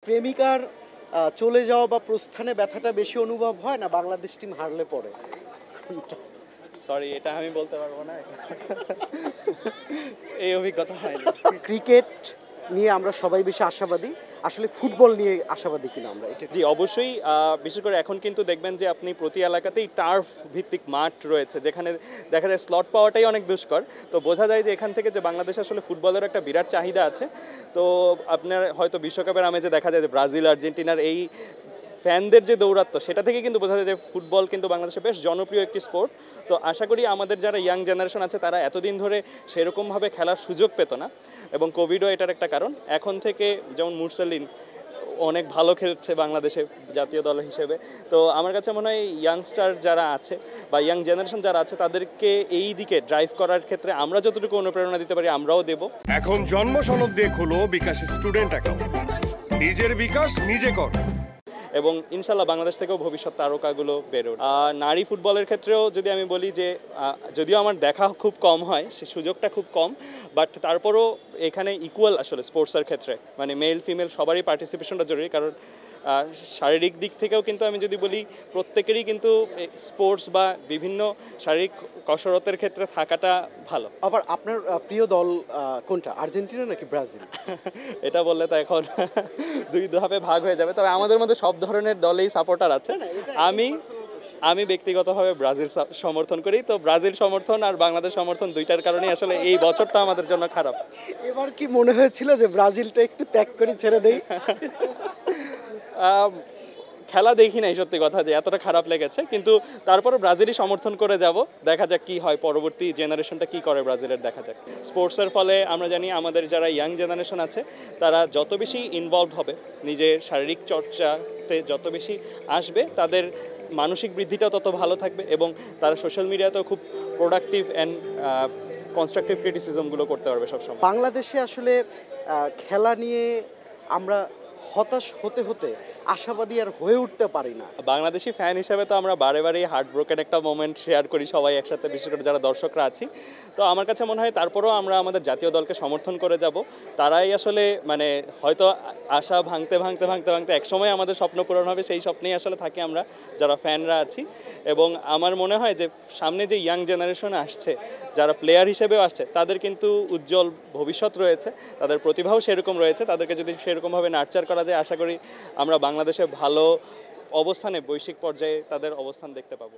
প্রেমিকার চলে যাওয়া বা প্রস্থানে ব্যথাটা বেশি অনুভব হয় না বাংলাদেশ টিম হারলে পরে? সরি, এটা আমি বলতে পারবো না। এই অভিজ্ঞতা হয়নি। ক্রিকেট নিয়ে আমরা সবাই বেশি আশাবাদী। আসলে ফুটবল নিয়ে আশাবাদী কিনা আমরা এটা জি, অবশ্যই। বিশেষ করে এখন কিন্তু দেখবেন যে আপনি প্রতি এলাকাতেই টার্ফ ভিত্তিক মাঠ রয়েছে, যেখানে দেখা যায় স্লট পাওয়াটাই অনেক দুষ্কর। তো বোঝা যায় যে এখান থেকে যে বাংলাদেশে আসলে ফুটবলের একটা বিরাট চাহিদা আছে। তো আপনার হয়তো বিশ্বকাপের আমেজে দেখা যায় যে ব্রাজিল, আর্জেন্টিনার এই ফ্যানদের যে দৌরাত্ম্য, সেটা থেকে কিন্তু বোঝা যায় যে ফুটবল কিন্তু বাংলাদেশে বেশ জনপ্রিয় একটি স্পোর্ট। তো আশা করি আমাদের যারা ইয়াং জেনারেশন আছে তারা এতদিন ধরে সেরকমভাবে খেলার সুযোগ পেত না, এবং কোভিডও এটার একটা কারণ। এখন থেকে যেমন মুরসালিন অনেক ভালো খেলছে বাংলাদেশে জাতীয় দল হিসেবে। তো আমার কাছে মনে হয় ইয়াংস্টার যারা আছে বা ইয়াং জেনারেশন যারা আছে তাদেরকে এই দিকে ড্রাইভ করার ক্ষেত্রে আমরা যতটুকু অনুপ্রেরণা দিতে পারি আমরাও দেব। এখন জন্ম সনদ দিয়ে খোলো বিকাশ স্টুডেন্ট অ্যাকাউন্ট, নিজের বিকাশ নিজে কর। এবং ইনশাল্লাহ বাংলাদেশ থেকেও ভবিষ্যৎ তারকাগুলো বেরোয়। নারী ফুটবলের ক্ষেত্রেও যদি আমি বলি যে যদিও আমার দেখা খুব কম হয়, সে সুযোগটা খুব কম, বাট তারপরও এখানে ইকুয়াল আসলে স্পোর্টসের ক্ষেত্রে মানে মেল ফিমেল সবারই পার্টিসিপেশনটা জরুরি। কারণ শারীরিক দিক থেকেও কিন্তু আমি যদি বলি প্রত্যেকেরই কিন্তু স্পোর্টস বা বিভিন্ন শারীরিক কসরতের ক্ষেত্রে থাকাটা ভালো। আবার আপনার প্রিয় দল কোনটা, আর্জেন্টিনা নাকি ব্রাজিল? এটা বললে তো এখন দুই ধাপে ভাগ হয়ে যাবে, তবে আমাদের মধ্যে সব ধরনের দলেই সাপোর্টার আছে। আমি ব্যক্তিগতভাবে ব্রাজিল সমর্থন করি। তো ব্রাজিল সমর্থন আর বাংলাদেশ সমর্থন দুইটার কারণেই আসলে এই বছরটা আমাদের জন্য খারাপ। এবার কি মনে হয়েছিল যে ব্রাজিলটা একটু ত্যাগ করে ছেড়ে দেই? খেলা দেখি নাই সত্যি কথা, যে এতটা খারাপ লেগেছে, কিন্তু তারপরও ব্রাজিলই সমর্থন করে যাব। দেখা যাক কি হয়, পরবর্তী জেনারেশনটা কি করে ব্রাজিলের, দেখা যাক। স্পোর্টসের ফলে আমরা জানি আমাদের যারা ইয়াং জেনারেশন আছে তারা যত বেশি ইনভলভ হবে, নিজের শারীরিক চর্চাতে যত বেশি আসবে, তাদের মানসিক বৃদ্ধিটাও তত ভালো থাকবে, এবং তারা সোশ্যাল মিডিয়াতেও খুব প্রোডাক্টিভ অ্যান্ড কনস্ট্রাকটিভ ক্রিটিসিজমগুলো করতে পারবে সবসময়। বাংলাদেশে আসলে খেলা নিয়ে আমরা হতাশ হতে হতে আশাবাদী আর হয়ে উঠতে পারি না। বাংলাদেশি ফ্যান হিসেবে তো আমরা বারে বারেই হার্ট ব্রোকেন একটা মোমেন্ট শেয়ার করি সবাই একসাথে, বিশেষ করে যারা দর্শকরা আছি। তো আমার কাছে মনে হয় তারপরেও আমরা আমাদের জাতীয় দলকে সমর্থন করে যাব। তারাই আসলে মানে হয়তো আশা ভাঙতে ভাঙতে ভাঙতে ভাঙতে একসময় আমাদের স্বপ্ন পূরণ হবে, সেই স্বপ্নেই আসলে থাকি আমরা যারা ফ্যানরা আছি। এবং আমার মনে হয় যে সামনে যে ইয়াং জেনারেশন আসছে, যারা প্লেয়ার হিসেবেও আসছে, তাদের কিন্তু উজ্জ্বল ভবিষ্যৎ রয়েছে, তাদের প্রতিভাও সেরকম রয়েছে। তাদেরকে যদি সেরকমভাবে নার্চার করা যায়, আশা করি আমরা বাংলাদেশে ভালো অবস্থানে বৈশ্বিক পর্যায়ে তাদের অবস্থান দেখতে পাবো।